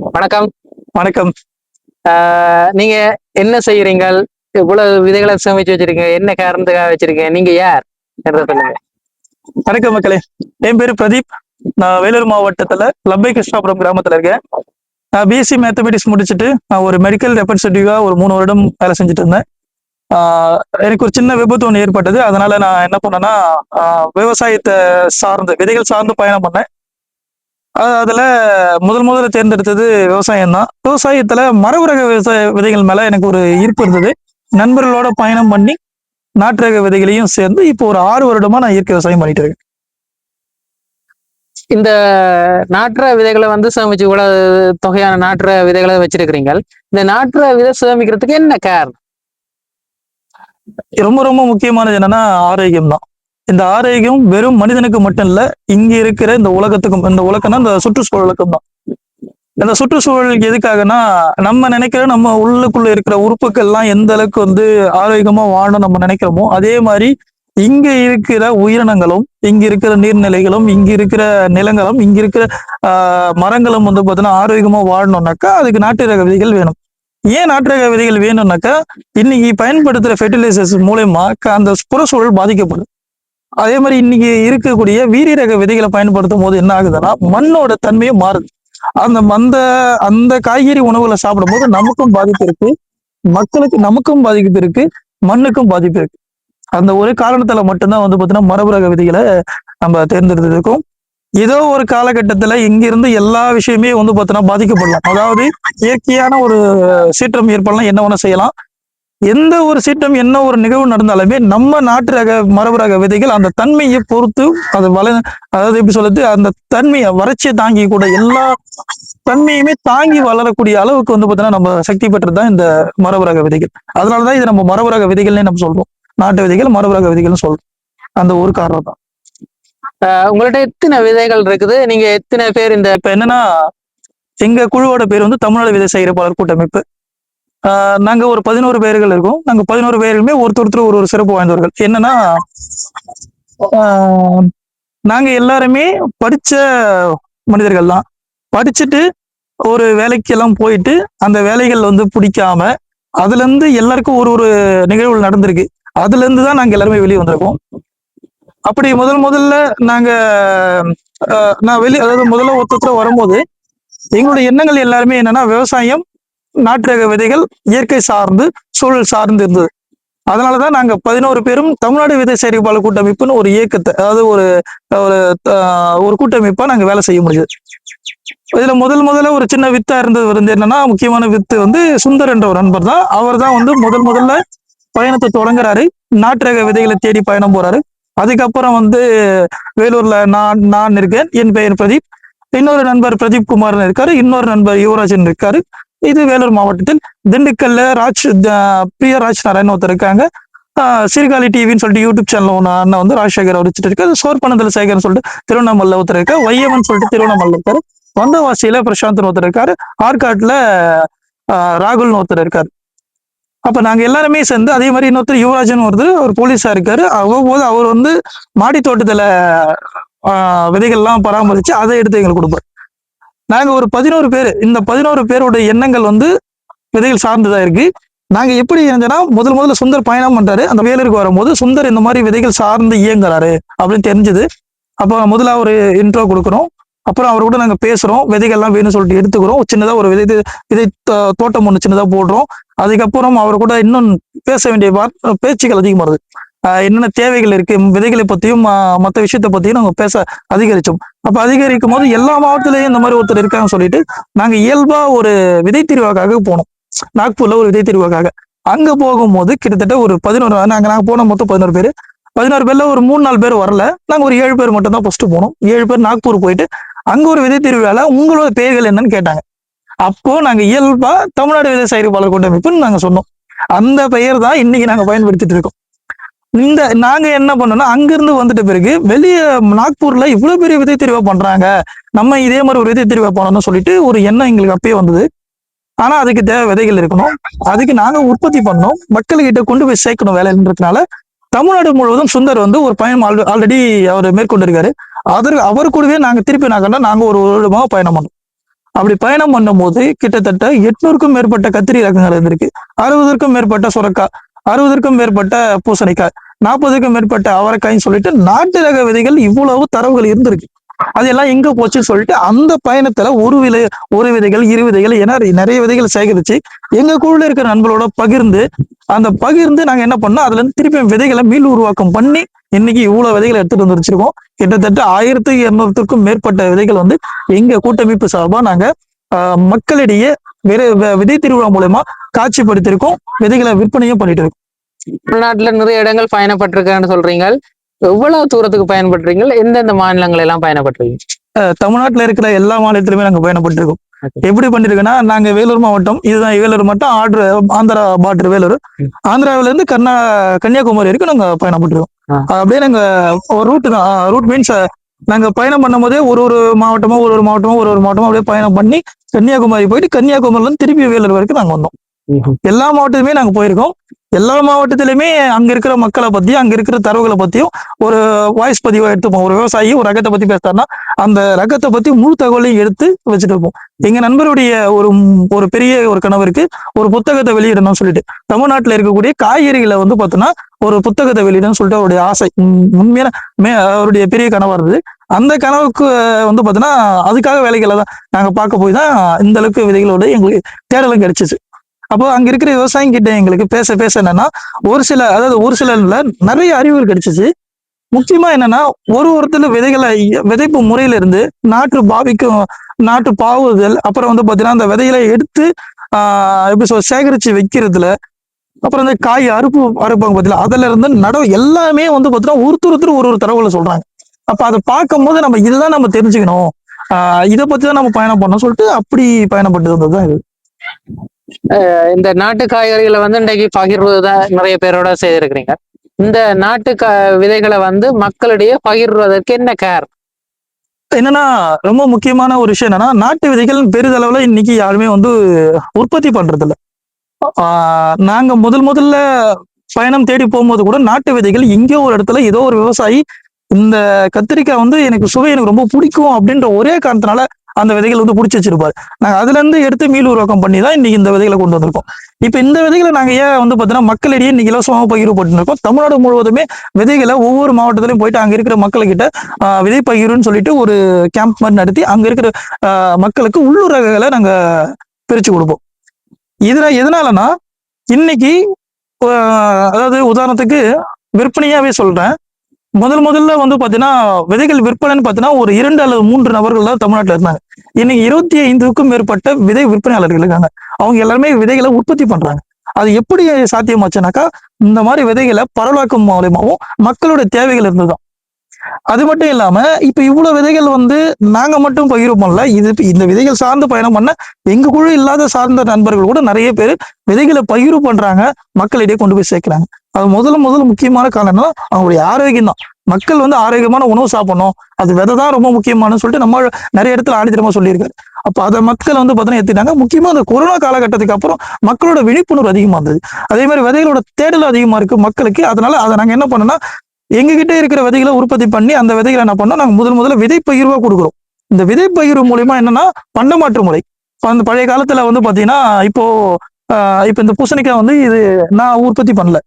வணக்கம். வணக்கம். நீங்க என்ன செய்யறீங்க? இவ்வளவு விதைகளை சேமிச்சு வச்சிருக்கீங்க. என்ன காரணத்துக்காக வச்சிருக்கீங்க? நீங்க யார்? என்றத சொல்லுங்க. வணக்கம் மக்களே. என் பேரு பிரதீப். நான் வேலூர் மாவட்டத்துல லப்பை கிருஷ்ணாபுரம் கிராமத்துல இருக்கேன். நான் பிஎஸ்சி மேத்தமெட்டிக்ஸ் முடிச்சுட்டு நான் ஒரு மெடிக்கல் ரெப்ரஸன்டேட்டிவா ஒரு 3 வருடம் வேலை செஞ்சுட்டு இருந்தேன். எனக்கு ஒரு சின்ன விபத்து ஒன்று ஏற்பட்டது. அதனால நான் என்ன பண்ணேன்னா, விவசாயத்தை சார்ந்து விதைகள் சார்ந்து பயணம் பண்ணேன். அதுல முதல்ல தேர்ந்தெடுத்தது விவசாயம் தான். விவசாயத்துல மரபு விவசாய விதைகள் மேல எனக்கு ஒரு ஈர்ப்பு இருந்தது. நண்பர்களோட பயணம் பண்ணி நாட்டு ரக விதைகளையும் சேர்ந்து இப்போ ஒரு 6 வருடமா நான் இயற்கை விவசாயம் பண்ணிட்டு இருக்கேன். இந்த நாட்டுற விதைகளை சேமிச்சு இவ்வளவு தொகையான நாட்டுற விதைகளை வச்சிருக்கிறீங்க. இந்த நாட்டுற விதை சேமிக்கிறதுக்கு என்ன காரணம்? ரொம்ப ரொம்ப முக்கியமானது என்னன்னா ஆரோக்கியம் தான். இந்த ஆரோக்கியம் வெறும் மனிதனுக்கு மட்டும் இல்ல, இங்க இருக்கிற இந்த உலகத்துக்கும். இந்த உலகம்னா இந்த சுற்றுச்சூழலுக்கும் தான். இந்த சுற்றுச்சூழலுக்கு எதுக்காகனா, நம்ம நினைக்கிற நம்ம உள்ளுக்குள்ள இருக்கிற உறுப்புகள்லாம் எந்த அளவுக்கு ஆரோக்கியமா வாழணும் நம்ம நினைக்கிறோமோ, அதே மாதிரி இங்க இருக்கிற உயிரினங்களும், இங்க இருக்கிற நீர்நிலைகளும், இங்க இருக்கிற நிலங்களும், இங்க இருக்கிற மரங்களும் பாத்தீங்கன்னா ஆரோக்கியமா வாழணும்னாக்கா அதுக்கு நாட்டு ரக விதைகள் வேணும். ஏன் நாட்டு ரக விதைகள் வேணும்னாக்கா, இன்னைக்கு பயன்படுத்துற ஃபெர்டிலைசர்ஸ் மூலயமா அந்த புறச்சூழல் பாதிக்கப்படும். அதே மாதிரி இன்னைக்கு இருக்கக்கூடிய வீரிய ரக விதைகளை பயன்படுத்தும் போது என்ன ஆகுதுன்னா, மண்ணோட தன்மையும் மாறுது. அந்த அந்த அந்த காய்கறி உணவுகளை சாப்பிடும் போது நமக்கும் பாதிப்பு இருக்கு, நமக்கும் பாதிப்பு இருக்கு, மண்ணுக்கும் பாதிப்பு இருக்கு. அந்த ஒரு காரணத்துல மட்டும்தான் பாத்தீங்கன்னா மரபு ரக விதிகளை நம்ம தேர்ந்தெடுத்திருக்கோம். ஏதோ ஒரு காலகட்டத்துல இங்கிருந்து எல்லா விஷயமே பாத்தீங்கன்னா பாதிக்கப்படலாம். அதாவது இயற்கையான ஒரு சீற்றம் ஏற்படலாம், என்ன வேணா செய்யலாம். எந்த ஒரு சீற்றம், என்ன ஒரு நிகழ்வு நடந்தாலுமே நம்ம நாட்டு ரக மரபு ரக விதைகள் அந்த தன்மையை பொறுத்து அது அதாவது எப்படி சொல்றது, அந்த தன்மையை வறட்சியை தாங்கி கூட எல்லா தன்மையுமே தாங்கி வளரக்கூடிய அளவுக்கு பாத்தீங்கன்னா நம்ம சக்தி பெற்றதுதான் இந்த மரபு ரக விதைகள். அதனாலதான் இது நம்ம மரபு ரக விதைகள்னே நம்ம சொல்றோம். நாட்டு விதைகள் மரபு ரக விதைகள்னு சொல்றோம். அந்த ஒரு காரணம் தான். உங்கள்ட்ட எத்தனை விதைகள் இருக்குது? நீங்க எத்தனை பேர்? இப்ப என்னன்னா, எங்க குழுவோட பேர் தமிழ்நாடு விதை சேகரிப்பாளர் கூட்டமைப்பு. நாங்க ஒரு 11 பேர்கள் இருக்கோம். நாங்க 11 பேருமே ஒருத்தர் ஒரு சிறப்பு வாய்ந்தவர்கள். என்னன்னா, நாங்க எல்லாருமே படிச்ச மனிதர்கள் தான். படிச்சுட்டு ஒரு வேலைக்கு எல்லாம் போயிட்டு அந்த வேலைகள் பிடிக்காம, அதுல இருந்து எல்லாருக்கும் ஒரு ஒரு நிகழ்வுகள் நடந்திருக்கு. அதுல இருந்து தான் நாங்க எல்லாருமே வெளியே வந்திருக்கோம். அப்படி முதல்ல நாங்க அதாவது முதல்ல ஒருத்தர் வரும்போது எங்களுடைய எண்ணங்கள் எல்லாருமே என்னன்னா, விவசாயம், நாட்டு ரக விதைகள், இயற்கை சார்ந்து, சூழல் சார்ந்து இருந்தது. அதனாலதான் நாங்க 11 பேரும் தமிழ்நாடு விதை சேகரிப்பாளர் கூட்டமைப்புன்னு ஒரு இயக்கத்தை, அதாவது ஒரு ஒரு கூட்டமைப்பா நாங்க வேலை செய்ய முடியுது. இதுல முதல்ல ஒரு சின்ன வித்தா இருந்தது என்னன்னா, முக்கியமான வித்து சுந்தர் என்ற ஒரு நண்பர் தான். அவர் தான் முதல்ல பயணத்தை தொடங்குறாரு. நாட்டு ரக விதைகளை தேடி பயணம் போறாரு. அதுக்கப்புறம் வேலூர்ல நான் இருக்கேன். என் பெயர் பிரதீப். இன்னொரு நண்பர் பிரதீப் குமார் இருக்காரு. இன்னொரு நண்பர் யுவராஜன் இருக்காரு. இது வேலூர் மாவட்டத்தில். திண்டுக்கல்ல பிரியா ராஜ் நாராயண் ஒருத்தர் இருக்காங்க. சீர்காழி டிவின்னு சொல்லிட்டு யூடியூப் சேனல் ஒன்று அண்ணன் ராஜசேகர் அவர் வச்சுட்டு இருக்காரு. சோர்பனந்தல சேகர்னு சொல்லிட்டு திருவண்ணாமலை ஒருத்தர் இருக்காரு. வையவன் சொல்லிட்டு திருவண்ணாமலை இருக்காரு. வந்தவாசியில பிரசாந்த் ஒருத்தர் இருக்காரு. ஆற்காட்டுல ராகுல்னு ஒருத்தர் இருக்காரு. அப்ப நாங்க எல்லாருமே சேர்ந்து, அதே மாதிரி இன்னொருத்தர் யுவராஜன் ஒருத்தர் ஒரு போலீஸா இருக்காரு. அவ்வளவு அவர் மாடி தோட்டத்துல விதைகள்லாம் பராமரிச்சு அதை எடுத்து எங்களுக்கு கொடுப்பாரு. நாங்க ஒரு 11 பேர். இந்த 11 பேரோட எண்ணங்கள் விதைகள் சார்ந்துதான் இருக்கு. நாங்க எப்படி இருந்தோம்னா, முதல்ல சுந்தர் பயணம் பண்றாரு. அந்த வேலூருக்கு வரும்போது சுந்தர் இந்த மாதிரி விதைகள் சார்ந்து இயங்குறாரு அப்படின்னு தெரிஞ்சது. அப்ப முதல்ல ஒரு இன்ட்ரோ கொடுக்குறோம். அப்புறம் அவர் கூட நாங்க பேசுறோம். விதைகள்லாம் வேணும்னு சொல்லிட்டு எடுத்துக்கிறோம். சின்னதா ஒரு விதை தோட்டம் ஒண்ணு சின்னதா போடுறோம். அதுக்கப்புறம் அவர் கூட இன்னும் பேச வேண்டிய பேச்சுக்கள் அதிகமா வருது. என்னென்ன தேவைகள் இருக்கு, விதைகளை பத்தியும் மற்ற விஷயத்த பத்தியும் நாங்க பேச அதிகரிச்சோம். அப்ப அதிகரிக்கும் போது எல்லா மாவட்டத்திலயும் இந்த மாதிரி ஒருத்தர் இருக்காங்கன்னு சொல்லிட்டு நாங்க இயல்பா ஒரு விதை திருவிழாக்காக போனோம். நாக்பூர்ல ஒரு விதை திருவிழாக்காக. அங்க போகும்போது கிட்டத்தட்ட ஒரு 11 நாங்க போன மொத்தம் 11 பேர். 11 பேர்ல ஒரு 3-4 பேர் வரல. நாங்க ஒரு 7 பேர் மட்டும் தான் ஃபர்ஸ்ட் போனோம். 7 பேர் நாக்பூர் போயிட்டு அங்க ஒரு விதை திருவிழால உங்களோட பெயர்கள் என்னன்னு கேட்டாங்க. அப்போ நாங்க இயல்பா தமிழ்நாடு விதை சேகரிப்பாளர் கூட்டமைப்புன்னு நாங்க சொன்னோம். அந்த பெயர் தான் இன்னைக்கு நாங்க பயன்படுத்திட்டு இருக்கோம். நாங்க என்ன பண்ணோம்னா, அங்கிருந்து வந்துட்ட பிறகு வெளியே நாக்பூர்ல இவ்வளவு பெரிய விதை தெரிவா பண்றாங்க, நம்ம இதே மாதிரி ஒரு விதை தெரிவா பண்ணணும்னு சொல்லிட்டு ஒரு எண்ணம் எங்களுக்கு அப்பயே வந்தது. ஆனா அதுக்கு தேவை விதைகள் இருக்கணும். அதுக்கு நாங்க உற்பத்தி பண்ணோம், மக்கள்கிட்ட கொண்டு போய் சேர்க்கணும் வேலைன்றதுனால தமிழ்நாடு முழுவதும் சுந்தர் ஒரு பயணம் ஆல்ரெடி அவர் மேற்கொண்டிருக்காரு. அவர் கூடவே நாங்க திருப்பி நாங்க ஒரு வருடமாக பயணம் பண்ணோம். அப்படி பயணம் பண்ணும்போது கிட்டத்தட்ட 800க்கும் மேற்பட்ட கத்திரி ரகங்கள் இருந்திருக்கு. 60க்கும் மேற்பட்ட சுரக்காய், 60க்கும் மேற்பட்ட பூசணிக்காய், 40க்கும் மேற்பட்ட அவரைக்காய்ன்னு சொல்லிட்டு நாட்டு ரக விதைகள் இவ்வளவு தரவுகள் இருந்திருக்கு. அதெல்லாம் எங்க போச்சுன்னு சொல்லிட்டு அந்த பயணத்துல ஒரு விதைகள், இரு விதைகள் என நிறைய விதைகள் சேகரிச்சு எங்க குழுல இருக்கிற நண்பர்களோட பகிர்ந்து நாங்க என்ன பண்ணோம், அதுல இருந்து திருப்பி விதைகளை மீள் உருவாக்கம் பண்ணி இன்னைக்கு இவ்வளவு விதைகளை எடுத்துட்டு வந்து வச்சிருக்கோம். கிட்டத்தட்ட 1200க்கும் மேற்பட்ட விதைகள் வந்து எங்க கூட்டமைப்பு சார்பா நாங்க மக்களிடையே விதை திருவிழா மூலமா காட்சிப்படுத்திருக்கோம். விதைகளை விற்பனையும் பண்ணிட்டு இருக்கோம். தமிழ்நாட்டுல நிறைய இடங்கள் பயணப்பட்டிருக்கேன்னு சொல்றீங்க. எவ்வளவு தூரத்துக்கு பயன்படுறீங்க? எந்தெந்த மாநிலங்கள் எல்லாம் பயணப்பட்டிருக்கீங்க? தமிழ்நாட்டுல இருக்கிற எல்லா மாநிலத்திலுமே நாங்க பயணப்பட்டிருக்கோம். எப்படி பண்ணிருக்கோம்னா, நாங்க வேலூர் மாவட்டம், இதுதான் வேலூர் மாவட்டம், ஆந்திரா பார்டர் வேலூர். ஆந்திராவில இருந்து கன்னியாகுமரி வரைக்கும் நாங்க பயணப்பட்டிருக்கோம். அப்படியே நாங்க ஒரு ரூட் தான். ரூட் மீன்ஸ் நாங்க பயணம் பண்ணும் போதே ஒரு மாவட்டமா அப்படியே பயணம் பண்ணி கன்னியாகுமரி போயிட்டு கன்னியாகுமரில இருந்து திருப்பி வேலூர் வரைக்கும் நாங்க வந்தோம். எல்லா மாவட்டத்துமே நாங்க போயிருக்கோம். எல்லா மாவட்டத்திலுமே அங்க இருக்கிற மக்களை பத்தியும் அங்க இருக்கிற தரவுகளை பத்தியும் ஒரு வாய்ஸ் பதிவா எடுத்துப்போம். ஒரு விவசாயி ஒரு ரகத்தை பத்தி பேசுறாருன்னா அந்த ரகத்தை பத்தி முழு தகவலையும் எடுத்து வச்சுட்டு இருப்போம். எங்க நண்பருடைய ஒரு பெரிய ஒரு கனவருக்கு ஒரு புத்தகத்தை வெளியிடணும்னு சொல்லிட்டு தமிழ்நாட்டுல இருக்கக்கூடிய காய்கறிகளை வந்து பார்த்தோன்னா ஒரு புத்தகத்தை வெளியிடணும்னு சொல்லிட்டு அவருடைய ஆசை உண்மையான அவருடைய பெரிய கனவா இருந்தது. அந்த கனவுக்கு வந்து பார்த்தோன்னா அதுக்காக வேலைகளை தான் நாங்க பார்க்க போய் தான் இந்த அளவுக்கு விதைகளோட எங்களுக்கு தேடலும் கிடைச்சிச்சு. அப்போ அங்க இருக்கிற விவசாயம் கிட்ட எங்களுக்கு பேச என்னன்னா ஒரு சிலர்ல நிறைய அறிவுகள் கிடைச்சிச்சு. முக்கியமா என்னன்னா ஒருத்தர் விதைப்பு முறையில இருந்து நாட்டு பாவுதல், அப்புறம் வந்து பாத்தீங்கன்னா அந்த விதைகளை எடுத்து எப்படி சேகரிச்சு வைக்கிறதுல, அப்புறம் இந்த காய் அறுப்பாங்க பாத்தீங்களா, அதுல இருந்து எல்லாமே வந்து பாத்தீங்கன்னா ஒருத்தர் ஒரு தரவுகளை சொல்றாங்க. அப்ப அதை பார்க்கும் போது நம்ம இதுதான் நம்ம தெரிஞ்சுக்கணும், இதை பத்தி தான் நம்ம பயணம் பண்ணணும் சொல்லிட்டு அப்படி பயணப்பட்டு வந்ததுதான் இது. இந்த நாட்டு காய்கறிகளை வந்து இன்றைக்கு பகிர்வதுதான் நிறைய பேரோட செய்திருக்கிறீங்க. இந்த நாட்டு விதைகளை வந்து மக்களிடையே பகிர்வதற்கு என்ன காரணம்? என்னன்னா ரொம்ப முக்கியமான ஒரு விஷயம் என்னன்னா, நாட்டு விதைகள் பெரிதளவுல இன்னைக்கு யாருமே வந்து உற்பத்தி பண்றது இல்ல. நாங்க முதல்ல பயணம் தேடி போகும்போது கூட நாட்டு விதைகள் எங்கேயோ ஒரு இடத்துல ஏதோ ஒரு விவசாயி இந்த கத்திரிக்காய் வந்து எனக்கு ரொம்ப பிடிக்கும் அப்படின்ற ஒரே காரணத்தினால அந்த விதைகள் வந்து பிடிச்சி வச்சிருப்பாரு. நாங்க அதுல இருந்து எடுத்து மீள் உருவாக்கம் பண்ணி தான் இன்னைக்கு இந்த விதைகளை கொண்டு வந்திருக்கோம். இப்ப இந்த விதைகளை நாங்க ஏன் வந்து பாத்தீங்கன்னா மக்களிடையே இன்னைக்கு இலவசமாக பகிர்வு இருக்கோம். தமிழ்நாடு முழுவதுமே விதைகளை ஒவ்வொரு மாவட்டத்திலையும் போயிட்டு அங்க இருக்கிற மக்கள்கிட்ட விதை பகிர்வுன்னு சொல்லிட்டு ஒரு கேம்ப் மாதிரி நடத்தி அங்க இருக்கிற மக்களுக்கு உள்ளூர் ரகங்களை நாங்க பிரிச்சு கொடுப்போம். எதனாலனா இன்னைக்கு அதாவது உதாரணத்துக்கு விற்பனையாவே சொல்றேன். முதல்ல வந்து பாத்தீங்கன்னா விதைகள் விற்பனைன்னு பாத்தீங்கன்னா ஒரு 2 அல்லது 3 நபர்கள் தான் தமிழ்நாட்டுல இருந்தாங்க. இன்னைக்கு 25க்கும் மேற்பட்ட விதை விற்பனையாளர்கள் இருக்காங்க. அவங்க எல்லாருமே விதைகளை உற்பத்தி பண்றாங்க. அது எப்படி சாத்தியமாச்சுனாக்கா இந்த மாதிரி விதைகளை பரவலாக்கம் மூலமாகவும் மக்களோட தேவைகள் இருந்துதான். அது மட்டும் இல்லாம இப்ப இவ்வளவு விதைகள் வந்து நாங்க மட்டும் பகிர்வு பண்ணல. இந்த விதைகள் சார்ந்து பயணம் பண்ண எங்க குழு இல்லாத சார்ந்த நண்பர்கள் கூட நிறைய பேர் விதைகளை பகிர்வு பண்றாங்க, மக்களிடையே கொண்டு போய் சேர்க்கிறாங்க. அது முதல்ல முக்கியமான காரணம்னா அவங்களுடைய ஆரோக்கியம் தான். மக்கள் வந்து ஆரோக்கியமான உணவு சாப்பிடணும், அது விதை தான் ரொம்ப முக்கியமானு சொல்லிட்டு நம்ம நிறைய இடத்துல ஆணித்தரமா சொல்லியிருக்காரு. அப்ப அதை மக்கள் வந்து பார்த்தீங்கன்னா ஏத்திட்டாங்க. முக்கியமா அந்த கொரோனா காலகட்டத்துக்கு அப்புறம் மக்களோட விழிப்புணர்வு அதிகமா இருந்தது. அதே மாதிரி விதைகளோட தேடல் அதிகமா இருக்கு மக்களுக்கு. அதனால அதை நாங்க என்ன பண்ணோம்னா எங்ககிட்ட இருக்கிற விதைகளை உற்பத்தி பண்ணி அந்த விதைகளை என்ன பண்ணோம், நாங்க முதல்ல விதை பகிர்வா கொடுக்குறோம். இந்த விதை பகிர்வு மூலியமா என்னன்னா பண்டமாற்று முறை. அந்த பழைய காலத்துல வந்து பாத்தீங்கன்னா இப்ப இந்த பூசணிக்காய் வந்து இது நான் உற்பத்தி பண்ணல,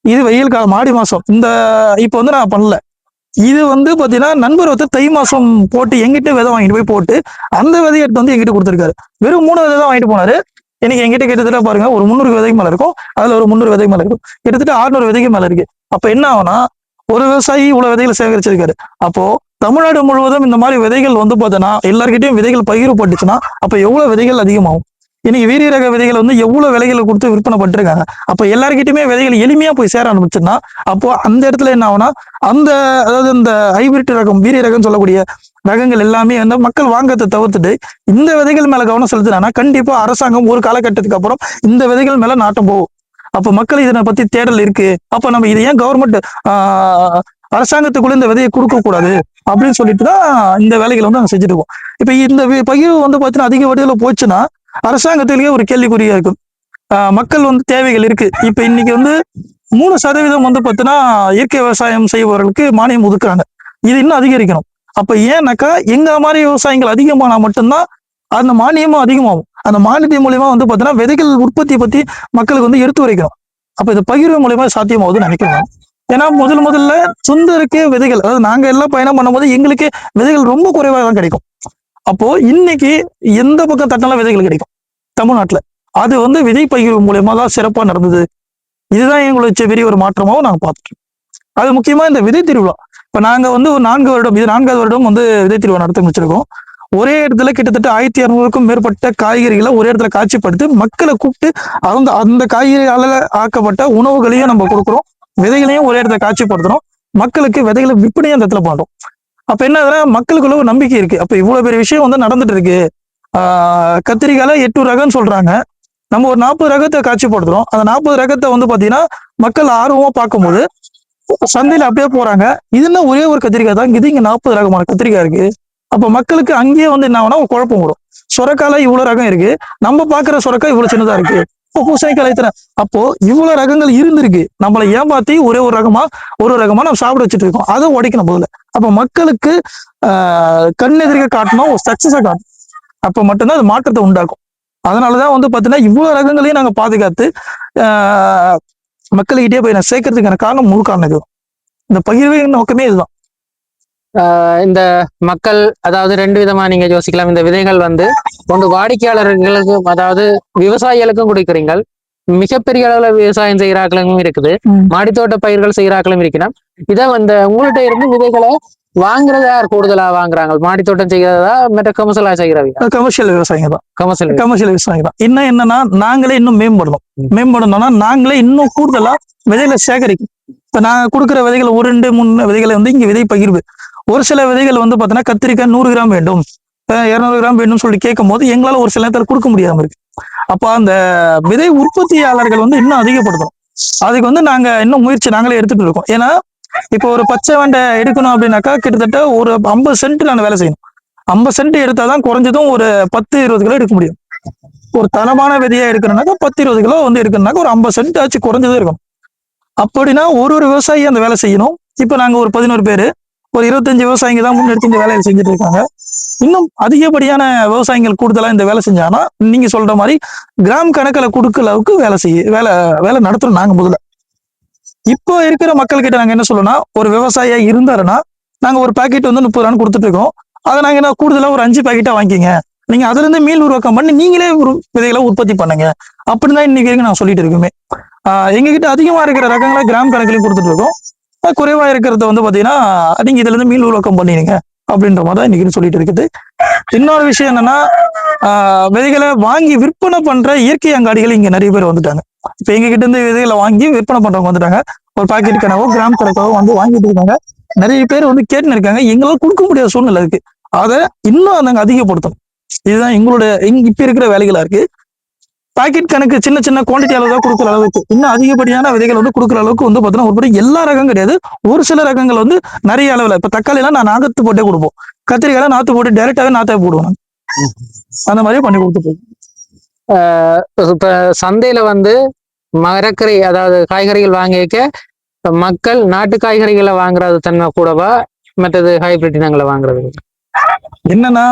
இது வெயில் காலம் ஆடி மாசம், இப்ப வந்து நான் பண்ணல. இது வந்து பாத்தீங்கன்னா நண்பர் ஒருத்தர் தை மாசம் போட்டு எங்கிட்ட விதை வாங்கிட்டு போய் போட்டு அந்த விதையை எடுத்து வந்து எங்கிட்ட கொடுத்துருக்காரு. வெறும் 3 விதை தான் வாங்கிட்டு போனாரு. இன்னைக்கு எங்கிட்ட கிட்டத்தட்ட பாருங்க ஒரு 300 விதைக்கு மேல இருக்கும். அதுல ஒரு 300 விதைக்கு மேல இருக்கும். கிட்டத்தட்ட 600 விதைக்கு மேல இருக்கு. அப்ப என்ன ஆகும்னா ஒரு விவசாயி இவ்வளவு விதைகளை சேகரிச்சிருக்காரு. அப்போ தமிழ்நாடு முழுவதும் இந்த மாதிரி விதைகள் வந்து பார்த்தோன்னா எல்லார்கிட்டையும் விதைகள் பகிரப்பட்டுச்சுன்னா அப்ப எவ்வளவு விதைகள் அதிகமாகும். இன்னைக்கு வீரிய ரக விதைகள் வந்து எவ்வளவு விலைகளை கொடுத்து விற்பனை பண்ணிருக்காங்க. அப்ப எல்லார்கிட்டயுமே விதைகள் எளிமையா போய் சேர ஆரம்பிச்சுன்னா அப்போ அந்த இடத்துல என்ன ஆகும்னா அதாவது இந்த ஹைபிரிட் ரகம் வீரிய ரகம் சொல்லக்கூடிய ரகங்கள் எல்லாமே வந்து மக்கள் வாங்கத்தை தவிர்த்துட்டு இந்த விதைகள் மேல கவனம் செலுத்தினா கண்டிப்பா அரசாங்கம் ஒரு காலகட்டத்துக்கு அப்புறம் இந்த விதைகள் மேல நாட்டம் போகும். அப்ப மக்கள் இதனை பத்தி தேடல் இருக்கு. அப்ப நம்ம இதை ஏன் கவர்மெண்ட் அரசாங்கத்துக்குள்ள இந்த விதையை கொடுக்க கூடாது அப்படின்னு சொல்லிட்டுதான் இந்த வேலைகளை வந்து நாங்க செஞ்சுட்டு இருக்கோம். இப்ப இந்த பகிர்வு வந்து பாத்தீங்கன்னா அதிக வடிவில போச்சுன்னா அரசாங்கத்திலேயே ஒரு கேள்விக்குறியா இருக்கும். மக்கள் வந்து தேவைகள் இருக்கு. இப்ப இன்னைக்கு வந்து 3% வந்து பாத்தீங்கன்னா இயற்கை விவசாயம் செய்பவர்களுக்கு மானியம் ஒதுக்குறாங்க. இது இன்னும் அதிகரிக்கணும். அப்ப ஏன்னாக்கா எங்க மாதிரி விவசாயிகள் அதிகமானா மட்டும்தான் அந்த மானியமும் அதிகமாகும். அந்த மானியத்தின் மூலியமா வந்து பாத்தீங்கன்னா விதைகள் உற்பத்தி பத்தி மக்களுக்கு வந்து எடுத்து வரைக்கணும். அப்ப இது பகிர்வு மூலியமா சாத்தியமாகுதுன்னு நினைக்கிறேன். ஏன்னா முதல்ல சொந்தருக்கே விதைகள், அதாவது நாங்க எல்லாம் பயணம் பண்ணும்போது எங்களுக்கே விதைகள் ரொம்ப குறைவாக தான் கிடைக்கும். அப்போ இன்னைக்கு எந்த பக்கம் தட்டினாலும் விதைகள் கிடைக்கும் தமிழ்நாட்டுல. அது வந்து விதை பகிர்வு மூலியமா தான் சிறப்பா நடந்தது. இதுதான் எங்களுக்கு பெரிய ஒரு மாற்றமாவும் நாங்க பார்த்துட்டோம். அது முக்கியமா இந்த விதை திருவிழா. இப்ப நாங்க வந்து ஒரு 4 வருடம், இது 4வது வருடம் வந்து விதை திருவிழா நடத்த முடிச்சிருக்கோம். ஒரே இடத்துல கிட்டத்தட்ட 1600க்கும் மேற்பட்ட காய்கறிகளை ஒரே இடத்துல காட்சிப்படுத்தி மக்களை கூப்பிட்டு அந்த அந்த காய்கறிகளால ஆக்கப்பட்ட உணவுகளையும் நம்ம கொடுக்குறோம், விதைகளையும் ஒரே இடத்துல காட்சிப்படுத்துறோம், மக்களுக்கு விதைகளை விற்பனையும் அந்த இடத்துல பண்றோம். அப்ப என்ன ஆகுதுன்னா மக்களுக்குள்ள ஒரு நம்பிக்கை இருக்கு. அப்ப இவ்வளவு பெரிய விஷயம் வந்து நடந்துட்டு இருக்கு. கத்திரிக்கால 8 ரகம்னு சொல்றாங்க, நம்ம ஒரு 40 ரகத்தை காட்சிப்படுத்துறோம். அந்த 40 ரகத்தை வந்து பாத்தீங்கன்னா மக்கள் ஆர்வமா பார்க்கும்போது சந்தையில அப்படியே போறாங்க. இதுன்னா ஒரே ஒரு கத்திரிக்காய் தான், இது இங்க 40 ரகமான கத்திரிக்காய் இருக்கு. அப்ப மக்களுக்கு அங்கேயே வந்து என்ன ஆகும்னா ஒரு குழப்பம் வரும். சுரக்கால இவ்வளவு ரகம் இருக்கு, நம்ம பாக்குற சுரக்காய் இவ்வளவு சின்னதா இருக்கு. இப்போ பூசணிக்காய் இத்தனை. அப்போ இவ்வளவு ரகங்கள் இருந்திருக்கு, நம்மளை ஏமாத்தி ஒரே ஒரு ரகமா நம்ம சாப்பிட வச்சுட்டு இருக்கோம். அதை உடைக்கணும் முதல்ல. அப்ப மக்களுக்கு கண்ணெதிரிக காட்டணும், சக்சஸா காட்டணும். அப்ப மட்டும்தான் அது மாற்றத்தை உண்டாக்கும். அதனாலதான் வந்து பாத்தீங்கன்னா இவ்வளவு ரகங்களையும் நாங்க பாதுகாத்து மக்கள்கிட்டயே போய் நான் சேர்க்கறதுக்கான காரணம், முழு காரணம் இது. இந்த பகிர்வின் நோக்கமே இதுதான். இந்த மக்கள், அதாவது 2 விதமா நீங்க யோசிக்கலாம். இந்த விதைகள் வந்து ஒன்று வாடிக்கையாளர்களுக்கு, அதாவது விவசாயிகளுக்கும் கொடுக்குறீங்கள், மிகப்பெரிய அளவுல விவசாயம் செய்யறாக்களும் இருக்குது, மாடித்தோட்ட பயிர்கள் செய்யறாக்களும் இருக்கிறான். இதை வந்து உங்கள்கிட்ட இருந்து விதைகளை வாங்குறது யார் கூடுதலா வாங்குறாங்க? மாடித்தோட்டம் செய்யறதா மற்ற கமர்ஷியலா செய்யறவங்க? கமர்ஷியல் விவசாயிங்க தான். கமர்ஷியல் விவசாயிங்க தான். இன்னும் என்னன்னா நாங்களே இன்னும் மேம்படணும்னா நாங்களே இன்னும் கூடுதலா விதைகளை சேகரிக்கும். இப்ப நான் கொடுக்குற விதைகள் 1, 2, 3 விதைகளை வந்து இங்க விதை பகிர்வு. ஒரு சில விதைகள் வந்து பாத்தீங்கன்னா கத்திரிக்காய் 100 கிராம் வேண்டும், 200 கிராம் வேண்டும் சொல்லி கேட்கும் போது எங்களால ஒரு சில நேரத்தில் கொடுக்க முடியாம இருக்கு. அப்ப அந்த விதை உற்பத்தியாளர்கள் வந்து இன்னும் அதிகப்படுத்தணும். அதுக்கு வந்து நாங்க இன்னும் முயற்சி நாங்களே எடுத்துட்டு இருக்கோம். ஏன்னா இப்போ ஒரு பச்சை வெண்டை எடுக்கணும் அப்படின்னாக்கா கிட்டத்தட்ட ஒரு 50 சென்ட் நான் வேலை செய்யணும். 50 சென்ட் எடுத்தாதான் குறைஞ்சதும் ஒரு 10-20 கிலோ எடுக்க முடியும். ஒரு தரமான விதையா எடுக்கணும்னாக்கா 10-20 கிலோ வந்து எடுக்கணும்னாக்கா ஒரு 50 சென்ட் ஆச்சு குறைஞ்சதே இருக்கும். அப்படின்னா ஒரு விவசாயி அந்த வேலை செய்யணும். இப்ப நாங்க ஒரு 11 பேரு, ஒரு 25 விவசாயிங்க தான் முன்னெடுத்து இந்த வேலையை செஞ்சுட்டு இருக்காங்க. இன்னும் அதிகப்படியான விவசாயிகள் கூடுதலா இந்த வேலை செஞ்சாங்கன்னா நீங்க சொல்ற மாதிரி கிராம் கணக்கில் கொடுக்க அளவுக்கு வேலை நடத்துறோம் நாங்க முதல்ல. இப்போ இருக்கிற மக்கள் கிட்ட நாங்க என்ன சொல்லணும்னா, ஒரு விவசாயியா இருந்தாருன்னா நாங்க ஒரு பாக்கெட் வந்து 30 ரூபான்னு கொடுத்துட்டு இருக்கோம். அதை நாங்க என்ன கூடுதலா ஒரு 5 பாக்கெட்டா வாங்கிங்க, நீங்க அதுல இருந்து மீள் உருவாக்கம் பண்ணி நீங்களே ஒரு விதைகளை உற்பத்தி பண்ணுங்க அப்படின்னு தான் இன்னைக்கு வரைக்கும் நான் சொல்லிட்டு இருக்குமே. எங்க கிட்ட அதிகமா இருக்கிற ரகங்களை கிராம் கணக்கிலையும் கொடுத்துட்டு இருக்கோம். குறைவா இருக்கிறத வந்து பாத்தீங்கன்னா நீங்க இதுல இருந்து மீள் உருவாக்கம் பண்ணிடுங்க அப்படின்ற மாதிரி தான் இன்னைக்கு சொல்லிட்டு இருக்குது. இன்னொரு விஷயம் என்னன்னா, விதைகளை வாங்கி விற்பனை பண்ற இயற்கை அங்காடிகள் இங்க நிறைய பேர் வந்துட்டாங்க. இப்ப எங்க கிட்ட இருந்து விதைகளை வாங்கி விற்பனை பண்றவங்க வந்துட்டாங்க. ஒரு பாக்கெட் கணவோ கிராம் கணக்காவோ வந்து வாங்கிட்டு இருக்காங்க. நிறைய பேர் வந்து கேட்டுன்னு இருக்காங்க. எங்களால கொடுக்க முடியாத சூழ்நிலை இருக்கு. அதை இன்னும் நாங்க அதிகப்படுத்தணும். இதுதான் எங்களுடைய இப்ப இருக்கிற வேலைகளா இருக்கு. பாக்கெட் கணக்கு சின்ன சின்ன குவான்டிட்டி அளவு தான் கொடுக்குற அளவுக்கு, இன்னும் அதிகப்படியான விதைகள் வந்து கொடுக்குற அளவுக்கு வந்து பாத்தீங்கன்னா ஒரு எல்லா ரகம் கிடையாது, ஒரு சில ரகங்கள் வந்து நிறைய அளவுல. இப்ப தக்காளி எல்லாம் நான் நாத்து போட்டே கொடுப்போம், கத்திரிக்காய் நாத்து போட்டு டைரக்டாவே நாத்தே போடுவோம். அந்த மாதிரி பண்ணி கொடுத்துட்டு. இப்ப சந்தையில வந்து மரக்கறி, அதாவது காய்கறிகள் வாங்கிக்க மக்கள் நாட்டு காய்கறிகளை வாங்குறது தன்மை கூடவா, மற்றது ஹைபிரிட் இனங்களை வாங்குறது? என்னன்னா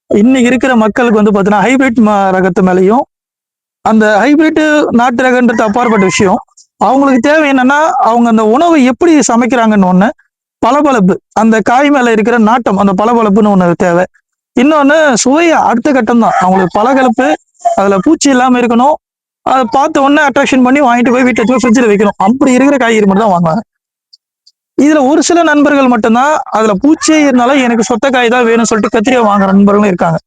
இன்னைக்கு இருக்கிற மக்களுக்கு வந்து பாத்தீங்கன்னா ஹைபிரிட் ரகத்து மேலையும், அந்த ஹைபிரிட் நாட்டு ரகன்றது அப்பாற்பட்ட விஷயம். அவங்களுக்கு தேவை என்னன்னா அவங்க அந்த உணவை எப்படி சமைக்கிறாங்கன்னு ஒண்ணு, பளபளப்பு, அந்த காய் மேல இருக்கிற நாட்டம், அந்த பளபளப்புன்னு ஒண்ணு தேவை. இன்னொன்னு சுவை அடுத்த கட்டம் தான். அவங்களுக்கு பளபளப்பு, அதுல பூச்சி இல்லாம இருக்கணும். அதை பார்த்த உடனே அட்ராக்ஷன் பண்ணி வாங்கிட்டு போய் வீட்டுல ஃப்ரிட்ஜில் வைக்கணும். அப்படி இருக்கிற காய்கறி மட்டும் தான் வாங்குவாங்க. இதுல ஒரு சில நண்பர்கள் மட்டும்தான் அதுல பூச்சியே இருந்தாலும் எனக்கு சொத்த காய் தான் வேணும்னு சொல்லிட்டு கத்திரிக்காய் வாங்குற நண்பர்களும் இருக்காங்க.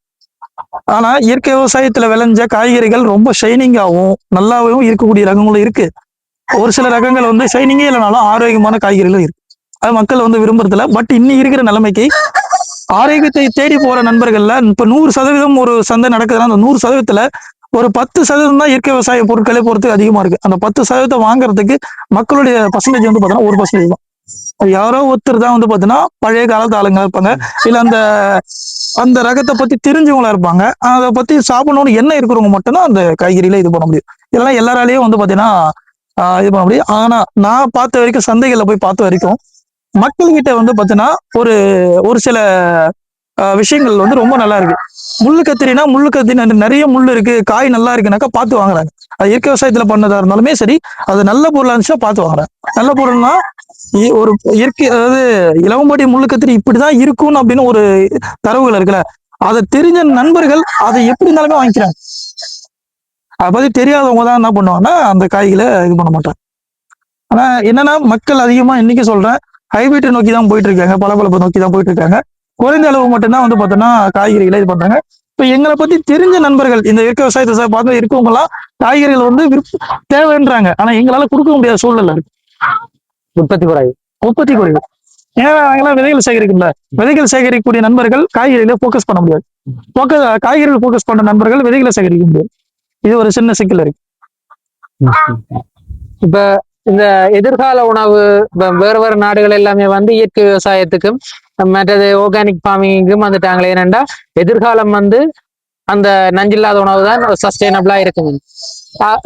ஆனா இயற்கை விவசாயத்துல விளைஞ்ச காய்கறிகள் ரொம்ப ஷைனிங்காகவும் நல்லாவும் இருக்கக்கூடிய ரகங்களும் இருக்கு. ஒரு சில ரகங்கள் வந்து ஷைனிங்கே இல்லைனாலும் ஆரோக்கியமான காய்கறிகளும் இருக்கு. அது மக்கள் வந்து விரும்புறதில்ல. பட் இன்னைக்கு இருக்கிற நிலைமைக்கு ஆரோக்கியத்தை தேடி போற நண்பர்கள்ல இப்ப 100% ஒரு சந்தை நடக்குதுன்னா அந்த 100%த்துல ஒரு 10% தான் இயற்கை விவசாய பொருட்களை பொறுத்து அதிகமா இருக்கு. அந்த 10% வாங்குறதுக்கு மக்களுடைய பர்சன்டேஜ் வந்து பாத்தீங்கன்னா 1% தான். யாரோ ஒருத்தர் தான் வந்து பாத்தீங்கன்னா பழைய காலத்து ஆளுங்க இருப்பாங்க, இல்ல அந்த அந்த ரகத்தை பத்தி தெரிஞ்சவங்களா இருப்பாங்க. அதை பத்தி சாப்பிடணும்னு என்ன இருக்கிறவங்க மட்டும்தான் அந்த காய்கறியில இது பண்ண முடியும். இல்லைன்னா எல்லாராலையும் வந்து பாத்தீங்கன்னா இது பண்ண முடியும். ஆனா நான் பார்த்த வரைக்கும், சந்தைகள்ல போய் பார்த்த வரைக்கும் மக்கள்கிட்ட வந்து பாத்தீங்கன்னா ஒரு சில விஷயங்கள் வந்து ரொம்ப நல்லா இருக்கு. முள்ளு கத்திரினா முள்ளு கத்திரி நிறைய முள் இருக்கு, காய் நல்லா இருக்குனாக்கா பார்த்து வாங்குறாங்க. அது இயற்கை விவசாயத்துல பண்ணதா இருந்தாலுமே சரி, அது நல்ல பொருளா இருந்துச்சுன்னா பார்த்து வாங்குறாங்க. நல்ல பொருள்னா ஒரு இயற்கை, அதாவது இலவம்பட்டி முள்ளு கத்திரி இப்படிதான் இருக்கும்னு அப்படின்னு ஒரு தரவுகள் இருக்குல்ல, அதை தெரிஞ்ச நண்பர்கள் அதை எப்படி இருந்தாலுமே வாங்கிக்கிறாங்க. அதை பத்தி தெரியாதவங்க தான் என்ன பண்ணுவாங்கன்னா அந்த காய்களை இது பண்ண மாட்டாங்க. ஆனா என்னன்னா, மக்கள் அதிகமா இன்னைக்கு சொல்றேன், ஹைபிரிட் நோக்கி தான் போயிட்டு இருக்காங்க, பளபளப்பு நோக்கி தான் போயிட்டு இருக்காங்க. குறைந்த அளவு மட்டும்தான் வந்து பார்த்தோன்னா காய்கறிகளை இது பண்றாங்க. இப்ப எங்களை பத்தி தெரிஞ்ச நண்பர்கள், இந்த இயற்கை விவசாயத்தை பார்த்து இருக்கவங்க எல்லாம் காய்கறிகள் வந்து தேவைன்றாங்க. ஆனா எங்களால கொடுக்க முடியாத சூழ்நிலை இருக்கு. உற்பத்தி குறைவு. உற்பத்தி குறைவு. ஏன்னா நாங்கெல்லாம் விதைகள் சேகரிக்கல. விதைகள் சேகரிக்கக்கூடிய நண்பர்கள் காய்கறிகளை போக்கஸ் பண்ண முடியாது. காய்கறிகள் போக்கஸ் பண்ண நண்பர்கள் விதைகளை சேகரிக்க முடியாது. இது ஒரு சின்ன சிக்கல் இருக்கு. இப்ப இந்த எதிர்கால உணவு வேறு வேறு நாடுகள் எல்லாமே வந்து இயற்கை விவசாயத்துக்கும் மற்றது ஆர்கானிக் ஃபார்மிங்கும் வந்துட்டாங்களே. ஏனென்றா எதிர்காலம் வந்து அந்த நஞ்சில்லாத உணவு தான் சஸ்டைனபிளா இருக்குங்க.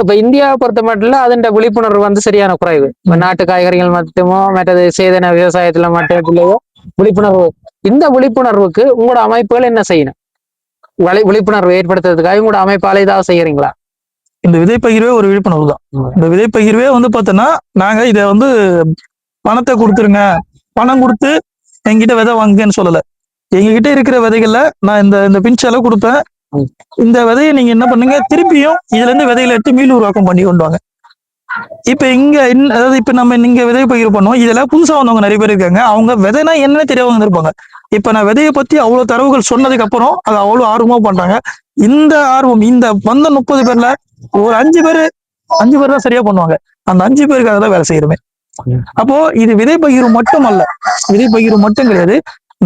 இப்ப இந்தியாவை பொறுத்த மட்டும் அதன் விழிப்புணர்வு வந்து சரியான குறைவு. நாட்டு காய்கறிகள் மட்டுமோ மற்றது சேதன விவசாயத்துல மட்டும் விழிப்புணர்வு. இந்த விழிப்புணர்வுக்கு உங்களோட அமைப்புகள் என்ன செய்யணும்? விழிப்புணர்வு ஏற்படுத்துறதுக்காக உங்களோட அமைப்பால ஏதாவது செய்யறீங்களா? இந்த விதை பகிர்வே ஒரு விழிப்புணர்வு தான். இந்த விதை பகிர்வே வந்து பார்த்தோன்னா, நாங்க இதை வந்து பணத்தை கொடுத்துருங்க, பணம் கொடுத்து எங்கிட்ட விதை வாங்குங்கன்னு சொல்லலை. எங்ககிட்ட இருக்கிற விதைகள்ல நான் இந்த பிஞ்ச் அளவு கொடுப்பேன். இந்த விதையை நீங்க என்ன பண்ணுங்க, திருப்பியும் இதுல இருந்து விதைகளை எடுத்து மீள் உருவாக்கம் பண்ணி கொண்டு வாங்க. இப்ப இங்க அதாவது இப்ப நம்ம இங்க விதை பகிர் பண்ணோம், இதுல புதுசா வந்தவங்க நிறைய பேர் இருக்காங்க. அவங்க விதைனா என்னன்னு தெரியாதவங்க இருப்பாங்க. இப்ப நான் விதையை பத்தி அவ்வளவு தரவுகள் சொன்னதுக்கு அப்புறம் அதை அவ்வளவு ஆர்வமா பண்றாங்க. இந்த ஆர்வம் இந்த வந்த 30 பேர்ல ஒரு 5 பேர் தான் சரியா பண்ணுவாங்க. அந்த 5 பேருக்காக தான் வேலை செய்யறோமே. அப்போ இது விதை பகிர்வு மட்டும் அல்ல, விதை பகிர்வு மட்டும் கிடையாது.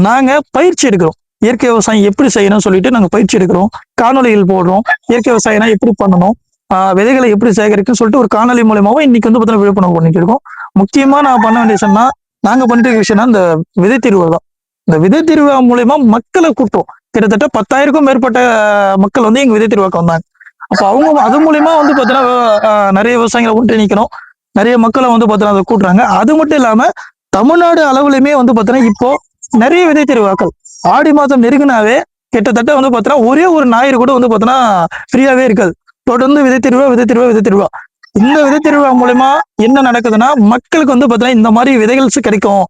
நாங்க பயிற்சி எடுக்கிறோம். இயற்கை விவசாயம் எப்படி செய்யணும்னு சொல்லிட்டு நாங்க பயிற்சி எடுக்கிறோம், காணொலிகள் போடுறோம். இயற்கை விவசாயம்னா எப்படி பண்ணணும், விதைகளை எப்படி சேகரிக்கும் சொல்லிட்டு ஒரு காணொலி மூலமாவும் இன்னைக்கு வந்து பார்த்தீங்கன்னா விழிப்புணர்வு பண்ணிட்டு இருக்கோம். முக்கியமா நான் பண்ண வேண்டிய விஷயம்னா, நாங்க பண்ணிட்டு இருக்க விஷயம்னா இந்த விதை திருவிழா தான். இந்த விதை திருவிழா மூலயமா மக்களை கூட்டம் கிட்டத்தட்ட 10,000க்கும் மேற்பட்ட மக்கள் வந்து எங்க விதை திருவிழாக்கு வந்தாங்க. அப்ப அவங்க அது மூலியமா வந்து பார்த்தீங்கன்னா நிறைய விவசாயிகளை ஒன்றிணைக்கணும், நிறைய மக்களை வந்து பார்த்தீங்கன்னா அதை கூட்டுறாங்க. அது மட்டும் இல்லாம தமிழ்நாடு அளவுலயுமே வந்து பார்த்தீங்கன்னா இப்போ நிறைய விதை திருவிழாக்கள் ஆடி மாதம் நெருங்கினாவே கிட்டத்தட்ட வந்து பார்த்தீங்கன்னா ஒரே ஒரு ஞாயிறு கூட வந்து பார்த்தீங்கன்னா ஃப்ரீயாவே இருக்காது. தொடர்ந்து விதை திருவிழா விதை திருவிழா விதை திருவிழா. இந்த விதை திருவிழா மூலயமா என்ன நடக்குதுன்னா, மக்களுக்கு வந்து பார்த்தீங்கன்னா இந்த மாதிரி விதைகள் கிடைக்கும்,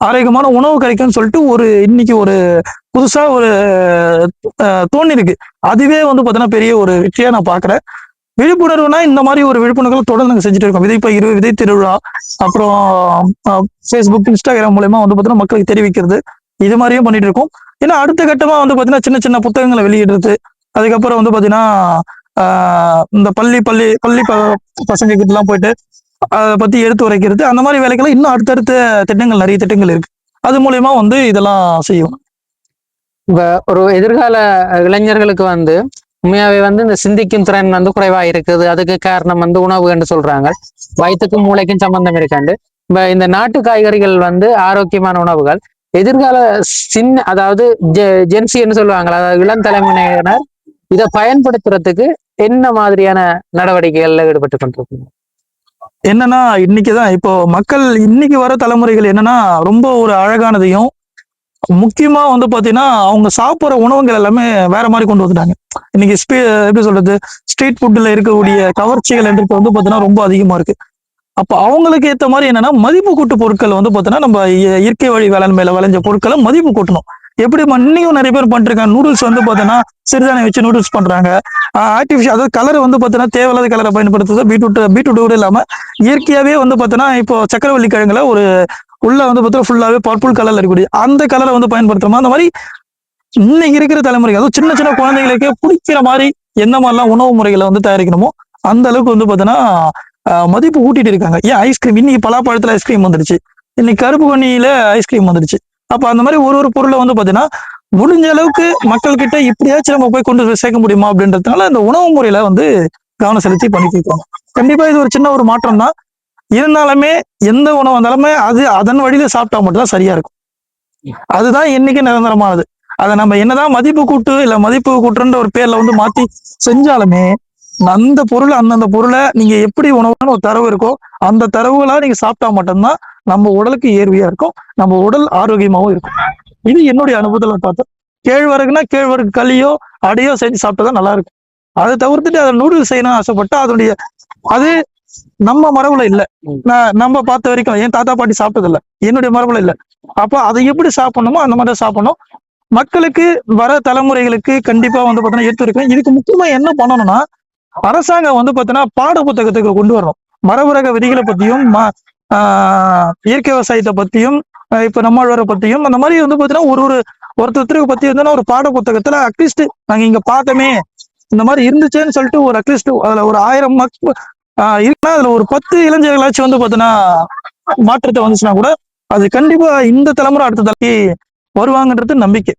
ஆரோக்கியமான உணவு கிடைக்கும்னு சொல்லிட்டு இன்னைக்கு ஒரு புதுசா ஒரு தோணி இருக்கு. அதுவே வந்து பார்த்தீங்கன்னா பெரிய ஒரு வெற்றியா நான் பாக்குறேன். விழிப்புணர்வுனா இந்த மாதிரி ஒரு விழிப்புணர்வு தொடர்ந்து நாங்க செஞ்சுட்டு இருக்கோம். விதை பகிர்வு, விதை திருவிழா, அப்புறம் ஃபேஸ்புக், இன்ஸ்டாகிராம் மூலயமா வந்து பார்த்தீங்கன்னா மக்களுக்கு தெரிவிக்கிறது, இது மாதிரியும் பண்ணிட்டு இருக்கோம். ஏன்னா அடுத்த கட்டமா வந்து பார்த்தீங்கன்னா சின்ன சின்ன புத்தகங்களை வெளியிடுறது, அதுக்கப்புறம் வந்து பார்த்தீங்கன்னா இந்த பள்ளி பசங்க கிட்ட எல்லாம் போயிட்டு அதை பத்தி எடுத்து உரைக்கிறது, அந்த மாதிரி வேலைகள் இன்னும் அடுத்தடுத்த திட்டங்கள், நிறைய திட்டங்கள் இருக்கு. அது மூலயமா வந்து இதெல்லாம் செய்யும். இப்ப ஒரு எதிர்கால இளைஞர்களுக்கு வந்து உண்மையாவே வந்து இந்த சிந்திக்கும் திறன் வந்து குறைவா இருக்குது. அதுக்கு காரணம் வந்து உணவு என்று சொல்றாங்க. வயிற்றுக்கும் மூளைக்கும் சம்பந்தம் இருக்காண்டு. இப்ப இந்த நாட்டு காய்கறிகள் வந்து ஆரோக்கியமான உணவுகள் எதிர்கால அதாவது ஜென்சின்னு சொல்லுவாங்களா, அதாவது இளம் தலைமுறையினர் இதை பயன்படுத்துறதுக்கு என்ன மாதிரியான நடவடிக்கைகள்ல ஈடுபட்டு கொண்டிருக்கீங்க? என்னன்னா இன்னைக்குதான் இப்போ மக்கள் இன்னைக்கு வர தலைமுறைகள் என்னன்னா ரொம்ப ஒரு அழகானதையும், முக்கியமா வந்து பாத்தீங்கன்னா அவங்க சாப்பிடுற உணவுகள் எல்லாமே வேற மாதிரி கொண்டு வந்துட்டாங்க. இன்னைக்கு எப்படி சொல்றது, ஸ்ட்ரீட் ஃபுட்ல இருக்கக்கூடிய கவர்ச்சிகள் என்றது வந்து பாத்தீங்கன்னா ரொம்ப அதிகமா இருக்கு. அப்ப அவங்களுக்கு ஏத்த மாதிரி என்னன்னா மதிப்பு கூட்டு பொருட்கள் வந்து பாத்தீங்கன்னா நம்ம இயற்கை வழி வேளாண்மையில விளைஞ்ச பொருட்களை மதிப்பு கூட்டணும். எப்படி இன்னையும் நிறைய பேர் பண்ணிருக்காங்க. நூடுல்ஸ் வந்து பாத்தீங்கன்னா சிறுதானியம் வச்சு நூடுல்ஸ் பண்றாங்க. ஆர்டிபிஷியல், அதாவது கலர் வந்து பாத்தீங்கன்னா தேவையில்லாத கலரை பயன்படுத்துறது. பீட்ரூட் கூட இல்லாம இயற்கையாவே வந்து பாத்தீங்கன்னா இப்போ சக்கரவள்ளி கிழங்குல ஒரு உள்ள வந்து பார்த்தா ஃபுல்லாவே பர்பிள் கலர்ல இருக்கக்கூடிய அந்த கலரை வந்து பயன்படுத்துறோமா, அந்த மாதிரி இன்னைக்கு இருக்கிற தலைமுறைக்கு, அதுவும் சின்ன சின்ன குழந்தைகளுக்கு பிடிக்கிற மாதிரி எந்த மாதிரிலாம் உணவு முறைகளை வந்து தயாரிக்கணுமோ அந்த அளவுக்கு வந்து பாத்தீங்கன்னா மதிப்பு கூட்டிட்டு இருக்காங்க. ஏன் ஐஸ்கிரீம், இன்னைக்கு பலாப்பழத்துல ஐஸ்கிரீம் வந்துடுச்சு, இன்னைக்கு கருப்பு கண்ணியில ஐஸ்கிரீம் வந்துடுச்சு. அப்ப அந்த மாதிரி ஒரு பொருளை வந்து பாத்தீங்கன்னா முடிஞ்ச அளவுக்கு மக்கள் கிட்ட இப்படியாச்சும் நம்ம போய் கொண்டு சேர்க்க முடியுமா அப்படின்றதுனால இந்த உணவு முறையில வந்து கவனம் செலுத்தி பண்ணிட்டு இருக்கோம். கண்டிப்பா இது ஒரு சின்ன ஒரு மாற்றம் தான். இருந்தாலுமே எந்த உணவு வந்தாலுமே அது அதன் வழியில சாப்பிட்டா மட்டும் தான் சரியா இருக்கும். அதுதான் என்னைக்கு நிரந்தரமானது. அதை நம்ம என்னதான் மதிப்பு கூட்டு இல்ல மதிப்பு கூட்டுன்ற ஒரு பேர்ல வந்து மாத்தி செஞ்சாலுமே அந்தந்த பொருளை நீங்க எப்படி உணவுன்னு ஒரு தரவு இருக்கோ அந்த தரவுகளா நீங்க சாப்பிட்டா மட்டும்தான் நம்ம உடலுக்கு ஏர்வையா இருக்கும், நம்ம உடல் ஆரோக்கியமாவும் இருக்கும். இது என்னுடைய அனுபவத்துல பார்த்தேன். கேழ்வரகுனா கேழ்வரகு களியோ அடையோ செஞ்சு சாப்பிட்டா நல்லா இருக்கும். அதை தவிர்த்துட்டு அதை நூடுல்ஸ் செய்யணும்னு ஆசைப்பட்டா அதனுடைய அது நம்ம மரபுல இல்ல. நம்ம பார்த்த வரைக்கும் என் தாத்தா பாட்டி சாப்பிட்டது இல்ல, என்னுடைய மரபுல இல்ல. அப்ப அதை எப்படி சாப்பிடணுமோ அந்த மாதிரி சாப்பிடணும். மக்களுக்கு வர தலைமுறைகளுக்கு கண்டிப்பா வந்து பாத்தீங்கன்னா எடுத்து இருக்கு. இதுக்கு முக்கியமா என்ன பண்ணணும்னா அரசாங்கம் வந்து பாத்தீங்கன்னா பாட புத்தகத்துக்கு கொண்டு வரணும். மரபுரக விதிகளை பத்தியும் இயற்கை விவசாயத்தை பத்தியும் இப்ப நம்மளோட பத்தியும் அந்த மாதிரி வந்து பாத்தீங்கன்னா ஒருத்தருக்கு பத்தி வந்து ஒரு பாட புத்தகத்துல அட்லீஸ்ட் நாங்க இங்க பார்த்தோமே இந்த மாதிரி இருந்துச்சுன்னு சொல்லிட்டு ஒரு அட்லீஸ்ட் அதுல ஒரு 1000 இருக்குன்னா அதுல ஒரு 10 இளைஞர்களாச்சும் வந்து பாத்தீங்கன்னா மாற்றத்தை வந்துச்சுன்னா கூட அது கண்டிப்பா இந்த தலைமுறை அடுத்த தலைக்கு வருவாங்கன்றது நம்பிக்கை.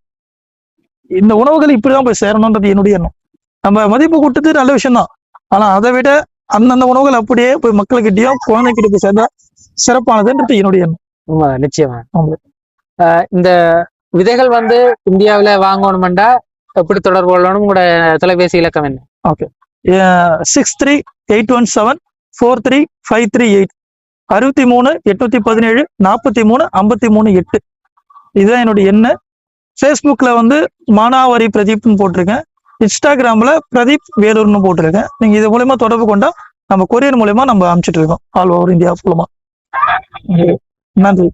இந்த உணவுகள் இப்படிதான் போய் சேரணும்ன்றது என்னுடைய எண்ணம். நம்ம மதிப்பு கூட்டது நல்ல விஷயம் தான், ஆனா அதை விட அந்தந்த உணவுகள் அப்படியே போய் மக்கள்கிட்டயும் குழந்தைகிட்ட போய் சேர்ந்தா சிறப்பானதுன்றது என்னுடைய எண்ணம். நிச்சயமா. இந்த விதைகள் வந்து இந்தியாவில வாங்கணும்டா எப்படி தொடர்பு கொள்ளணும்? உங்களோட தொலைபேசி இலக்கம் என்ன? ஓகே, 6381743538 63 817 43 53 8 இதுதான் என்னுடைய எண்ணம். ஃபேஸ்புக்ல வந்து மானாவாரி பிரதீப்னு போட்டிருக்கேன். இன்ஸ்டாகிராம்ல பிரதீப் வேலூர்னு போட்டிருக்கேன். நீங்க இது மூலமா தொடர்பு கொண்டா நம்ம கொரியர் மூலமா நம்ம அனுப்பிச்சிட்டு இருக்கோம் ஆல் ஓவர் இந்தியா மூலமா. நன்றி.